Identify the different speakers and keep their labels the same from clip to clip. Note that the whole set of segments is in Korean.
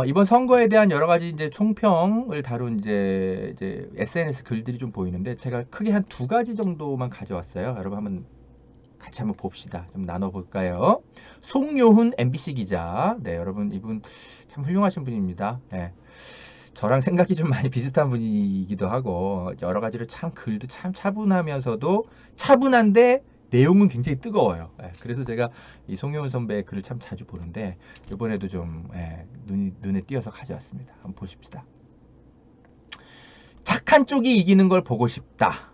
Speaker 1: 이번 선거에 대한 여러 가지 이제 총평을 다룬 이제 SNS 글들이 좀 보이는데 제가 크게 한 두 가지 정도만 가져왔어요. 여러분 같이 한번 봅시다. 좀 나눠볼까요? 송요훈 MBC 기자. 네, 여러분 이분 참 훌륭하신 분입니다. 네. 저랑 생각이 좀 많이 비슷한 분이기도 하고 여러 가지로 참 글도 참 차분하면서도 차분한데 내용은 굉장히 뜨거워요. 예, 그래서 제가 이 송혜원 선배의 글을 참 자주 보는데 이번에도 좀 눈에 띄어서 가져왔습니다. 한번 보십시다. 착한 쪽이 이기는 걸 보고 싶다.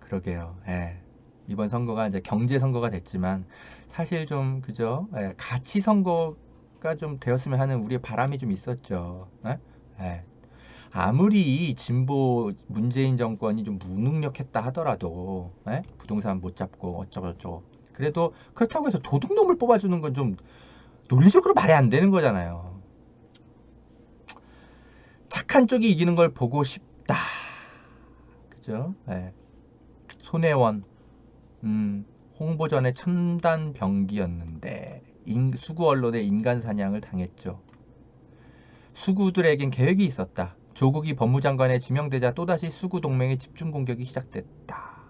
Speaker 1: 그러게요. 예, 이번 선거가 이제 경제 선거가 됐지만 사실 좀 그죠? 예, 가치 선거가 좀 되었으면 하는 우리의 바람이 좀 있었죠. 예? 예. 아무리 진보 문재인 정권이 좀 무능력했다 하더라도 부동산 못 잡고 어쩌고저쩌고 그래도 그렇다고 해서 도둑놈을 뽑아주는 건 좀 논리적으로 말이 안 되는 거잖아요. 착한 쪽이 이기는 걸 보고 싶다. 그죠? 네. 손혜원 홍보전의 첨단 병기였는데 수구 언론의 인간 사냥을 당했죠. 수구들에겐 계획이 있었다. 조국이 법무장관에 지명되자 또다시 수구 동맹의 집중 공격이 시작됐다.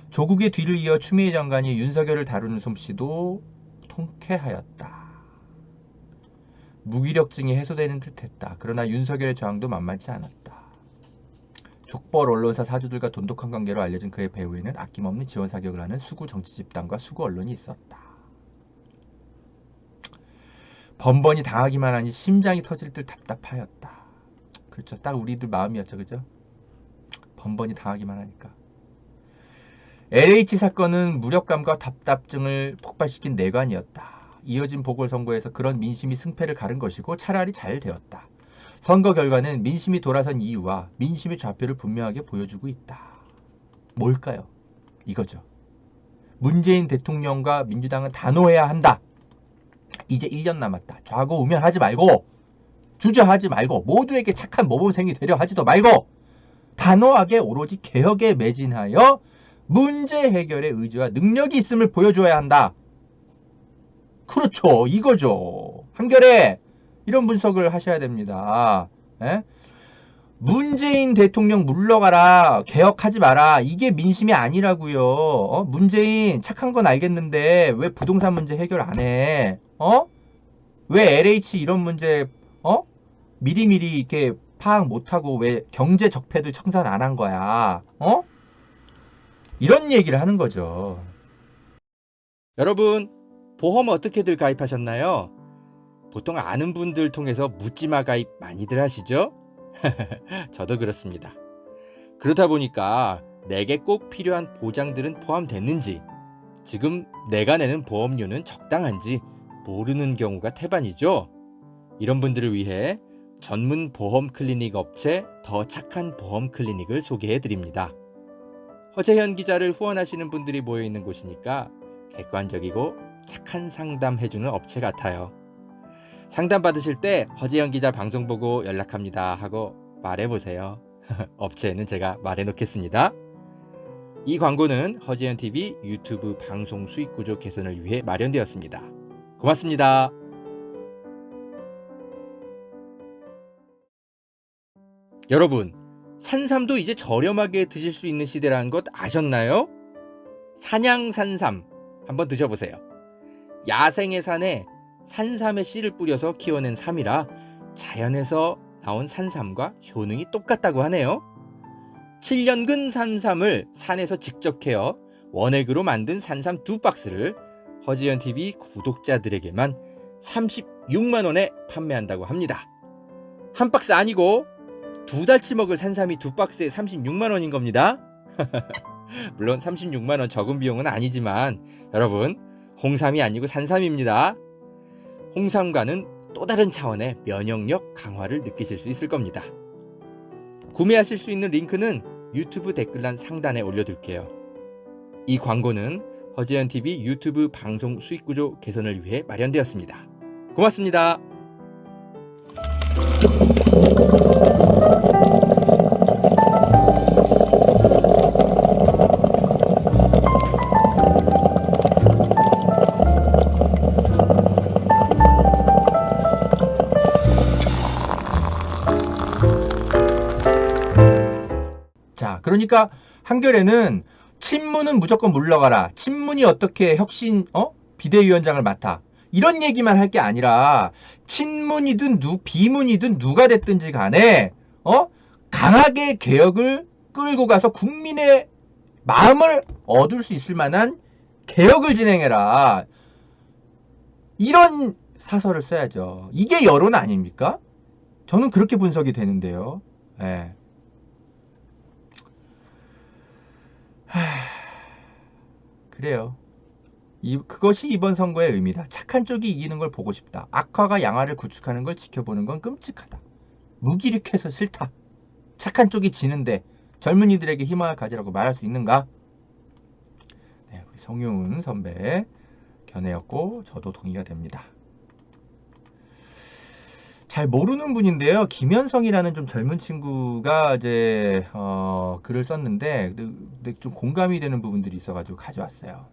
Speaker 1: 조국의 뒤를 이어 추미애 장관이 윤석열을 다루는 솜씨도 통쾌하였다. 무기력증이 해소되는 듯했다. 그러나 윤석열의 저항도 만만치 않았다. 족벌 언론사 사주들과 돈독한 관계로 알려진 그의 배후에는 아낌없는 지원 사격을 하는 수구 정치 집단과 수구 언론이 있었다. 번번이 당하기만 하니 심장이 터질 듯 답답하였다. 그렇죠. 딱 우리들 마음이었죠. 그죠? 번번이 당하기만 하니까. LH 사건은 무력감과 답답증을 폭발시킨 내관이었다. 이어진 보궐선거에서 그런 민심이 승패를 가른 것이고 차라리 잘 되었다. 선거 결과는 민심이 돌아선 이유와 민심의 좌표를 분명하게 보여주고 있다. 뭘까요? 이거죠. 문재인 대통령과 민주당은 단호해야 한다. 이제 1년 남았다. 좌고우면하지 말고 주저하지 말고 모두에게 착한 모범생이 되려 하지도 말고 단호하게 오로지 개혁에 매진하여 문제 해결의 의지와 능력이 있음을 보여줘야 한다. 그렇죠. 이거죠. 한결에 이런 분석을 하셔야 됩니다. 에? 문재인 대통령 물러가라. 개혁하지 마라. 이게 민심이 아니라고요. 문재인 착한 건 알겠는데 왜 부동산 문제 해결 안 해? 왜 LH 이런 문제 미리미리 이렇게 파악 못하고 왜 경제 적폐도 청산 안 한 거야? 이런 얘기를 하는 거죠.
Speaker 2: 여러분, 보험 어떻게들 가입하셨나요? 보통 아는 분들 통해서 묻지마 가입 많이들 하시죠? 저도 그렇습니다. 그러다 보니까 내게 꼭 필요한 보장들은 포함됐는지, 지금 내가 내는 보험료는 적당한지 모르는 경우가 태반이죠. 이런 분들을 위해 전문 보험 클리닉 업체 더 착한 보험 클리닉을 소개해 드립니다. 허재현 기자를 후원하시는 분들이 모여있는 곳이니까 객관적이고 착한 상담해주는 업체 같아요. 상담 받으실 때 허재현 기자 방송 보고 연락합니다 하고 말해보세요. 업체에는 제가 말해놓겠습니다. 이 광고는 허재현TV 유튜브 방송 수익 구조 개선을 위해 마련되었습니다. 고맙습니다. 여러분, 산삼도 이제 저렴하게 드실 수 있는 시대라는 것 아셨나요? 산양산삼 한번 드셔보세요. 야생의 산에 산삼의 씨를 뿌려서 키워낸 삼이라 자연에서 나온 산삼과 효능이 똑같다고 하네요. 7년근 산삼을 산에서 직접 캐어 원액으로 만든 산삼 2박스를 허지연TV 구독자들에게만 36만원에 판매한다고 합니다. 한 박스 아니고 2달치 먹을 산삼이 2박스에 36만원인 겁니다. 물론 36만원 적은 비용은 아니지만 여러분, 홍삼이 아니고 산삼입니다. 홍삼과는 또 다른 차원의 면역력 강화를 느끼실 수 있을 겁니다. 구매하실 수 있는 링크는 유튜브 댓글란 상단에 올려둘게요. 이 광고는 허재현TV 유튜브 방송 수익구조 개선을 위해 마련되었습니다. 고맙습니다.
Speaker 1: 그러니까 한겨레는 친문은 무조건 물러가라. 친문이 어떻게 비대위원장을 맡아. 이런 얘기만 할 게 아니라 친문이든 비문이든 누가 됐든지 간에 강하게 개혁을 끌고 가서 국민의 마음을 얻을 수 있을 만한 개혁을 진행해라. 이런 사설을 써야죠. 이게 여론 아닙니까? 저는 그렇게 분석이 되는데요. 예. 그래요. 그것이 이번 선거의 의미다. 착한 쪽이 이기는 걸 보고 싶다. 악화가 양화를 구축하는 걸 지켜보는 건 끔찍하다. 무기력해서 싫다. 착한 쪽이 지는데 젊은이들에게 희망을 가지라고 말할 수 있는가? 네, 우리 송윤 선배 견해였고 저도 동의가 됩니다. 잘 모르는 분인데요. 김현성이라는 좀 젊은 친구가 이제 글을 썼는데 근데 좀 공감이 되는 부분들이 있어가지고 가져왔어요.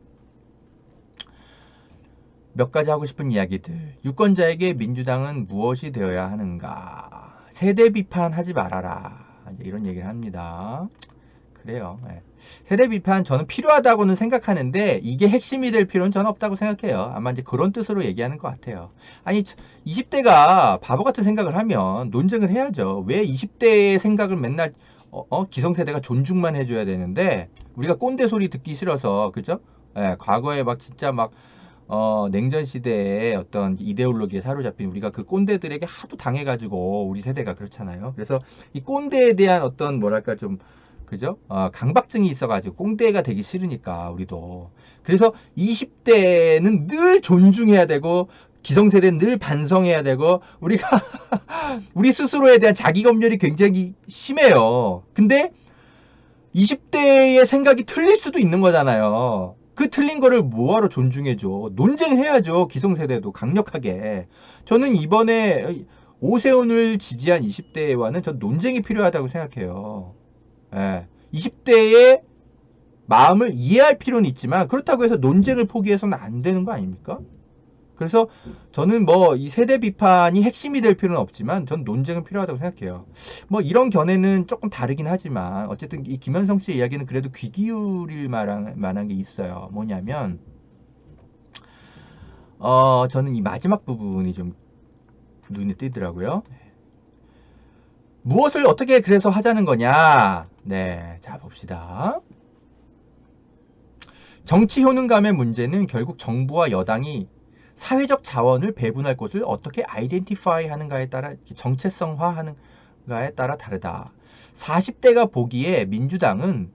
Speaker 1: 몇 가지 하고 싶은 이야기들. 유권자에게 민주당은 무엇이 되어야 하는가? 세대 비판하지 말아라. 이제 이런 얘기를 합니다. 그래요. 네. 세대 비판 저는 필요하다고는 생각하는데 이게 핵심이 될 필요는 저는 없다고 생각해요. 아마 이제 그런 뜻으로 얘기하는 것 같아요. 아니 20대가 바보 같은 생각을 하면 논쟁을 해야죠. 왜 20대의 생각을 맨날 기성세대가 존중만 해줘야 되는데 우리가 꼰대 소리 듣기 싫어서 그죠? 네, 과거에 막 진짜 막 냉전 시대의 어떤 이데올로기에 사로잡힌 우리가 그 꼰대들에게 하도 당해가지고 우리 세대가 그렇잖아요. 그래서 이 꼰대에 대한 어떤 뭐랄까 좀 그죠? 강박증이 있어가지고 꼰대가 되기 싫으니까 우리도. 그래서 20대는 늘 존중해야 되고 기성세대는 늘 반성해야 되고 우리가 우리 스스로에 대한 자기검열이 굉장히 심해요. 근데 20대의 생각이 틀릴 수도 있는 거잖아요. 그 틀린 거를 뭐하러 존중해줘. 논쟁해야죠. 기성세대도 강력하게. 저는 이번에 오세훈을 지지한 20대와는 전 논쟁이 필요하다고 생각해요. 예. 20대의 마음을 이해할 필요는 있지만 그렇다고 해서 논쟁을 포기해서는 안 되는 거 아닙니까? 그래서 저는 뭐 이 세대 비판이 핵심이 될 필요는 없지만 전 논쟁은 필요하다고 생각해요. 뭐 이런 견해는 조금 다르긴 하지만 어쨌든 이 김현성 씨의 이야기는 그래도 귀 기울일 만한 게 있어요. 뭐냐면 저는 이 마지막 부분이 좀 눈에 띄더라고요. 무엇을 어떻게 그래서 하자는 거냐? 네, 자 봅시다. 정치 효능감의 문제는 결국 정부와 여당이 사회적 자원을 배분할 곳을 어떻게 아이덴티파이 하는가에 따라 정체성화하는가에 따라 다르다. 40대가 보기에 민주당은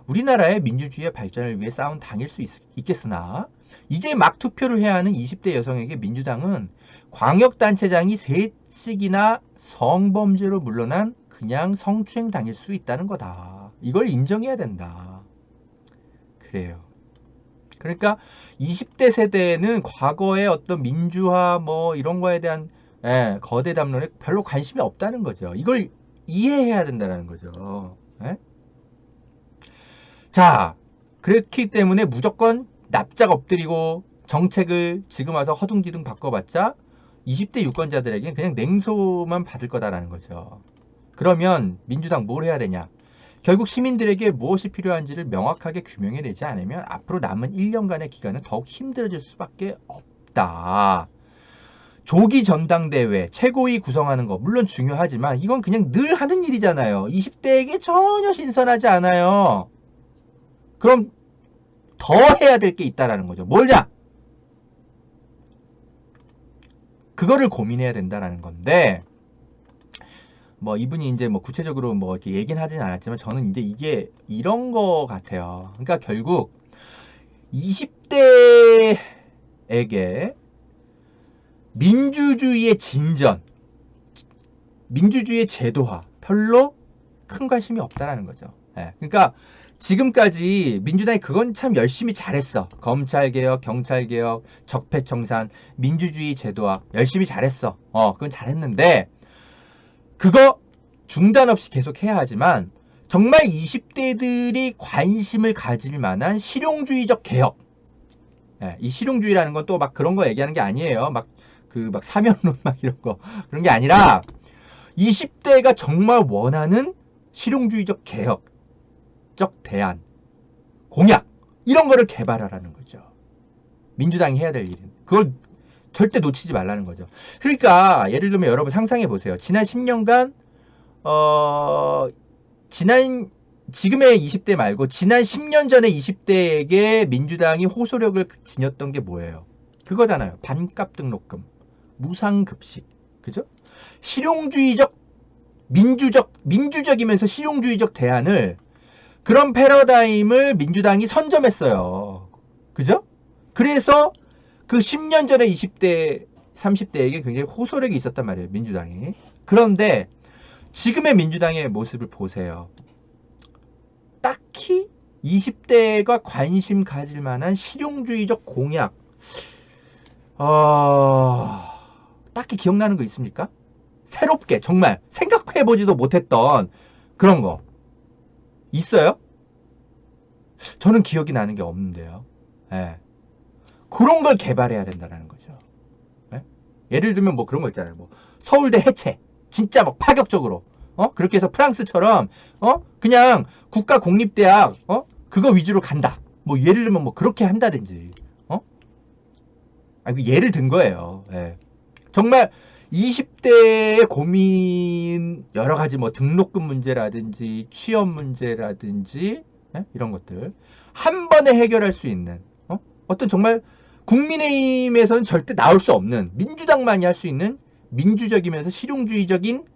Speaker 1: 우리나라의 민주주의의 발전을 위해 싸운 당일 수 있겠으나 이제 막 투표를 해야 하는 20대 여성에게 민주당은 광역단체장이 셋씩이나 성범죄로 물러난 그냥 성추행 당일 수 있다는 거다. 이걸 인정해야 된다. 그래요. 그러니까 20대 세대는 과거의 어떤 민주화 뭐 이런 거에 대한 거대 담론에 별로 관심이 없다는 거죠. 이걸 이해해야 된다는 거죠. 자, 그렇기 때문에 무조건 납작 엎드리고 정책을 지금 와서 허둥지둥 바꿔봤자 20대 유권자들에게는 그냥 냉소만 받을 거다라는 거죠. 그러면 민주당 뭘 해야 되냐? 결국 시민들에게 무엇이 필요한지를 명확하게 규명해내지 않으면 앞으로 남은 1년간의 기간은 더욱 힘들어질 수밖에 없다. 조기 전당대회, 최고위 구성하는 거 물론 중요하지만 이건 그냥 늘 하는 일이잖아요. 20대에게 전혀 신선하지 않아요. 그럼 더 해야 될 게 있다라는 거죠. 뭐냐? 그거를 고민해야 된다라는 건데 뭐 이분이 이제 뭐 구체적으로 뭐 이렇게 얘기는 하진 않았지만 저는 이제 이게 이런 거 같아요. 그러니까 결국 20대에게 민주주의의 진전, 민주주의의 제도화 별로 큰 관심이 없다라는 거죠. 그러니까 지금까지 민주당이 그건 참 열심히 잘했어. 검찰개혁, 경찰개혁, 적폐청산, 민주주의 제도화 열심히 잘했어. 그건 잘했는데 그거 중단 없이 계속 해야 하지만 정말 20대들이 관심을 가질 만한 실용주의적 개혁. 이 실용주의라는 건 또 막 그런 거 얘기하는 게 아니에요. 막 사면론 막 이런 거 그런 게 아니라 20대가 정말 원하는 실용주의적 개혁. 민주주의적 대안, 공약 이런 거를 개발하라는 거죠. 민주당이 해야 될 일은. 그걸 절대 놓치지 말라는 거죠. 그러니까 예를 들면 여러분 상상해 보세요. 지난 10년간 지금의 20대 말고 지난 10년 전의 20대에게 민주당이 호소력을 지녔던 게 뭐예요? 그거잖아요. 반값 등록금, 무상급식, 그죠? 실용주의적, 민주적이면서 실용주의적 대안을, 그런 패러다임을 민주당이 선점했어요. 그죠? 그래서 그 10년 전에 20대, 30대에게 굉장히 호소력이 있었단 말이에요. 민주당이. 그런데 지금의 민주당의 모습을 보세요. 딱히 20대가 관심 가질 만한 실용주의적 공약, 딱히 기억나는 거 있습니까? 새롭게 정말 생각해보지도 못했던 그런 거 있어요? 저는 기억이 나는 게 없는데요. 예. 그런 걸 개발해야 된다는 거죠. 예? 예를 들면 뭐 그런 거 있잖아요. 뭐 서울대 해체, 진짜 막 파격적으로, 그렇게 해서 프랑스처럼, 그냥 국가 공립대학, 그거 위주로 간다. 뭐 예를 들면 뭐 그렇게 한다든지, 아니, 예를 든 거예요. 예. 정말 20대의 고민, 여러 가지 뭐 등록금 문제라든지 취업 문제라든지, 예? 이런 것들 한 번에 해결할 수 있는, 어떤 정말 국민의힘에서는 절대 나올 수 없는, 민주당만이 할 수 있는 민주적이면서 실용주의적인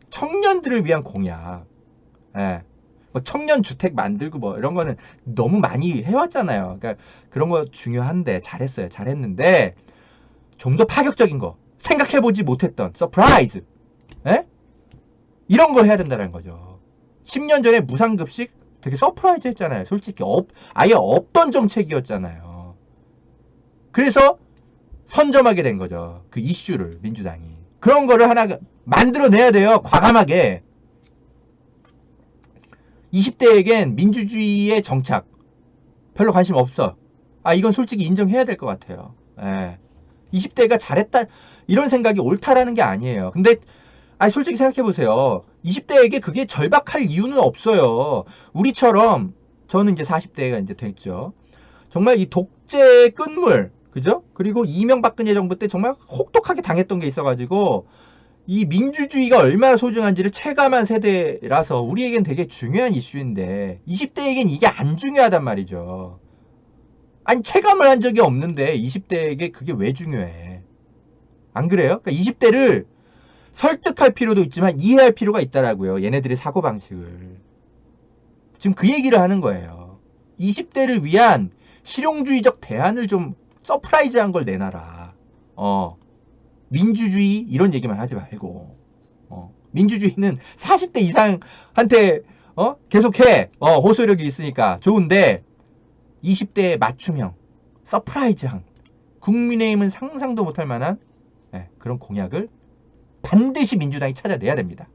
Speaker 1: 청년들을 위한 공약. 예. 뭐 청년 주택 만들고 뭐 이런 거는 너무 많이 해왔잖아요. 그러니까 그런 거 중요한데 잘했어요. 잘했는데 좀 더 파격적인 거, 생각해보지 못했던 서프라이즈, 예? 이런 거 해야 된다는 거죠. 10년 전에 무상급식 되게 서프라이즈 했잖아요. 솔직히 아예 없던 정책이었잖아요. 그래서 선점하게 된 거죠. 그 이슈를 민주당이. 그런 거를 하나 만들어내야 돼요. 과감하게. 20대에겐 민주주의의 정착 별로 관심 없어. 이건 솔직히 인정해야 될 것 같아요. 예. 20대가 잘했다 이런 생각이 옳다라는 게 아니에요. 근데 솔직히 생각해보세요. 20대에게 그게 절박할 이유는 없어요. 우리처럼, 저는 이제 40대가 이제 됐죠. 정말 이 독재 끝물, 그죠? 그리고 이명박근혜 정부 때 정말 혹독하게 당했던 게 있어가지고 이 민주주의가 얼마나 소중한지를 체감한 세대라서 우리에겐 되게 중요한 이슈인데 20대에겐 이게 안 중요하단 말이죠. 아니, 체감을 한 적이 없는데 20대에게 그게 왜 중요해? 안 그래요? 그러니까 20대를 설득할 필요도 있지만 이해할 필요가 있다라고요. 얘네들의 사고방식을. 지금 그 얘기를 하는 거예요. 20대를 위한 실용주의적 대안을 좀 서프라이즈한 걸 내놔라. 민주주의 이런 얘기만 하지 말고, 민주주의는 40대 이상한테 계속해. 호소력이 있으니까 좋은데 20대에 맞춤형, 서프라이즈한, 국민의힘은 상상도 못할 만한 그런 공약을 반드시 민주당이 찾아내야 됩니다.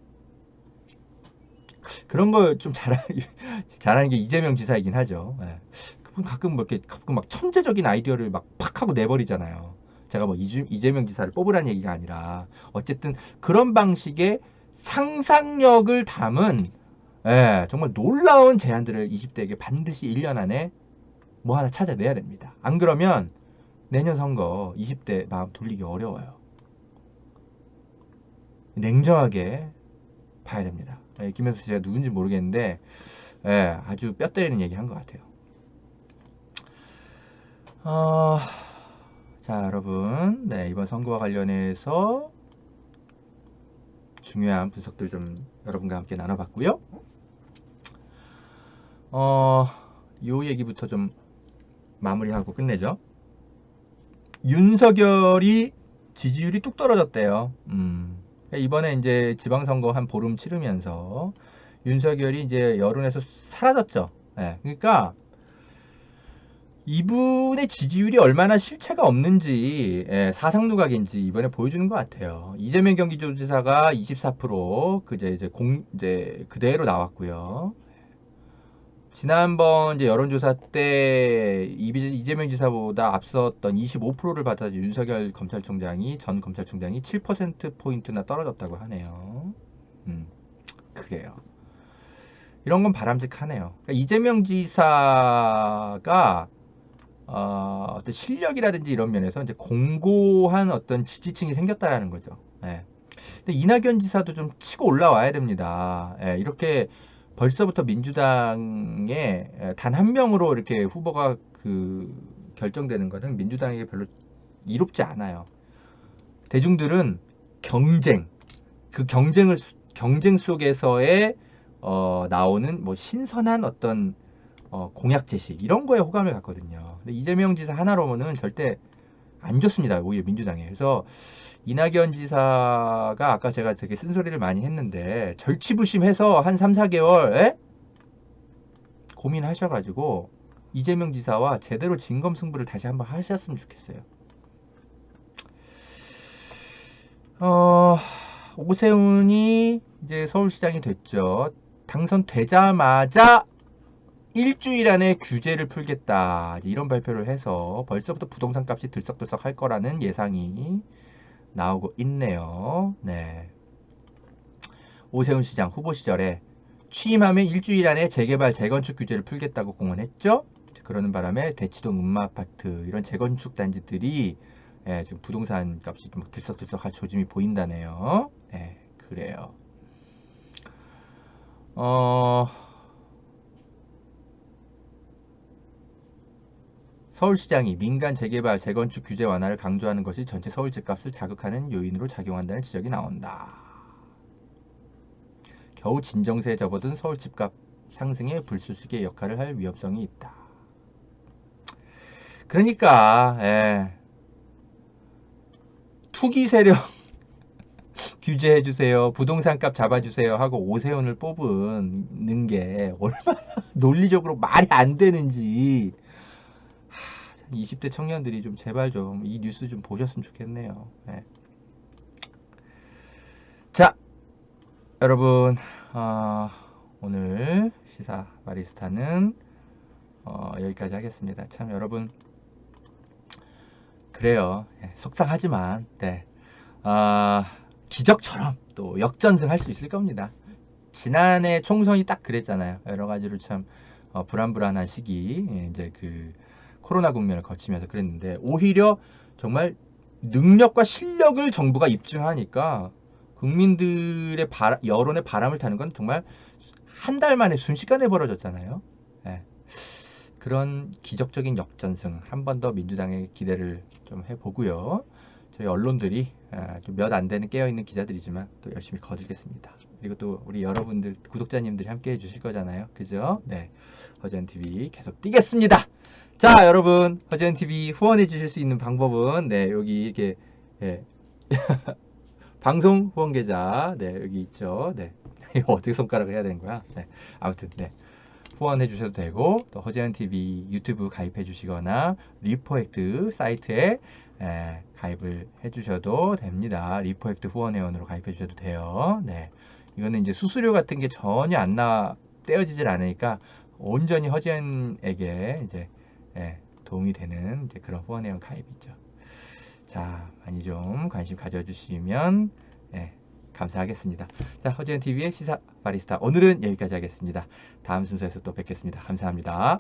Speaker 1: 그런 걸 좀 잘하는 게 이재명 지사이긴 하죠. 그분 가끔 막 천재적인 아이디어를 막 팍 하고 내버리잖아요. 제가 뭐 이재명 지사를 뽑으라는 얘기가 아니라 어쨌든 그런 방식의 상상력을 담은 정말 놀라운 제안들을 20대에게 반드시 1년 안에 뭐 하나 찾아내야 됩니다. 안 그러면 내년 선거 20대 마음 돌리기 어려워요. 냉정하게 봐야 됩니다. 김현수 씨가 누군지 모르겠는데 아주 뼈 때리는 얘기 한 것 같아요. 자, 여러분, 이번 선거와 관련해서 중요한 분석들 좀 여러분과 함께 나눠봤고요. 요 얘기부터 좀 마무리하고 끝내죠. 윤석열이 지지율이 뚝 떨어졌대요. 이번에 이제 지방선거 한 보름 치르면서 윤석열이 이제 여론에서 사라졌죠. 그러니까 이분의 지지율이 얼마나 실체가 없는지, 사상누각인지 이번에 보여주는 것 같아요. 이재명 경기도지사가 24% 이제 그대로 나왔고요. 지난번 이제 여론조사 때 이재명 지사보다 앞섰던 25%를 받아 윤석열 검찰총장이, 전 검찰총장이 7%포인트나 떨어졌다고 하네요. 그래요. 이런 건 바람직하네요. 그러니까 이재명 지사가 어떤 실력이라든지 이런 면에서 이제 공고한 어떤 지지층이 생겼다라는 거죠. 예. 근데 이낙연 지사도 좀 치고 올라와야 됩니다. 예, 이렇게 벌써부터 민주당에 단 한 명으로 이렇게 후보가 결정되는 것은 민주당에게 별로 이롭지 않아요. 대중들은 경쟁, 경쟁 속에서의 나오는 뭐 신선한 어떤 공약 제시 이런 거에 호감을 갖거든요. 근데 이재명 지사 하나로는 절대 안 좋습니다. 오히려 민주당에. 그래서 이낙연 지사가 아까 제가 되게 쓴소리를 많이 했는데 절치부심해서 한 3, 4개월 고민하셔가지고 이재명 지사와 제대로 진검승부를 다시 한번 하셨으면 좋겠어요. 오세훈이 이제 서울시장이 됐죠. 당선되자마자 일주일 안에 규제를 풀겠다 이런 발표를 해서 벌써부터 부동산 값이 들썩들썩 할 거라는 예상이 나오고 있네요. 네. 오세훈 시장 후보 시절에 취임하면 일주일 안에 재개발 재건축 규제를 풀겠다고 공언했죠. 그러는 바람에 대치동 음마아파트 이런 재건축 단지들이 지금 부동산 값이 좀 들썩들썩할 조짐이 보인다네요. 네, 그래요. 서울시장이 민간 재개발, 재건축 규제 완화를 강조하는 것이 전체 서울 집값을 자극하는 요인으로 작용한다는 지적이 나온다. 겨우 진정세에 접어든 서울 집값 상승에 불쏘시개 역할을 할 위험성이 있다. 그러니까 투기 세력 규제해주세요, 부동산값 잡아주세요 하고 오세훈을 뽑는 게 얼마나 논리적으로 말이 안 되는지 20대 청년들이 좀 제발 좀 이 뉴스 좀 보셨으면 좋겠네요. 네. 자, 여러분 오늘 시사 바리스타는 여기까지 하겠습니다. 참 여러분 그래요. 속상하지만 기적처럼 또 역전승할 수 있을 겁니다. 지난해 총선이 딱 그랬잖아요. 여러 가지로 참 불안불안한 시기 이제 코로나 국면을 거치면서 그랬는데 오히려 정말 능력과 실력을 정부가 입증하니까 국민들의 여론의 바람을 타는 건 정말 한 달 만에 순식간에 벌어졌잖아요. 그런 기적적인 역전승 한 번 더 민주당의 기대를 좀 해보고요. 저희 언론들이 몇 안 되는 깨어있는 기자들이지만 또 열심히 거들겠습니다. 그리고 또 우리 여러분들 구독자님들이 함께 해주실 거잖아요. 그죠? 네, 허지연TV 계속 뛰겠습니다. 자, 여러분 허지연TV 후원해 주실 수 있는 방법은 여기 이렇게 방송 후원 계좌 여기 있죠. 이거 어떻게 손가락을 해야 되는 거야? 아무튼 후원해 주셔도 되고 또 허지연TV 유튜브 가입해 주시거나 리포액트 사이트에 가입을 해 주셔도 됩니다. 리포액트 후원회원으로 가입해 주셔도 돼요. 이거는 이제 수수료 같은 게 전혀 떼어지질 않으니까 온전히 허지연에게 이제 도움이 되는 이제 그런 후원회원 가입이죠. 자, 많이 좀 관심 가져주시면 감사하겠습니다. 자, 허지연TV의 시사 바리스타 오늘은 여기까지 하겠습니다. 다음 순서에서 또 뵙겠습니다. 감사합니다.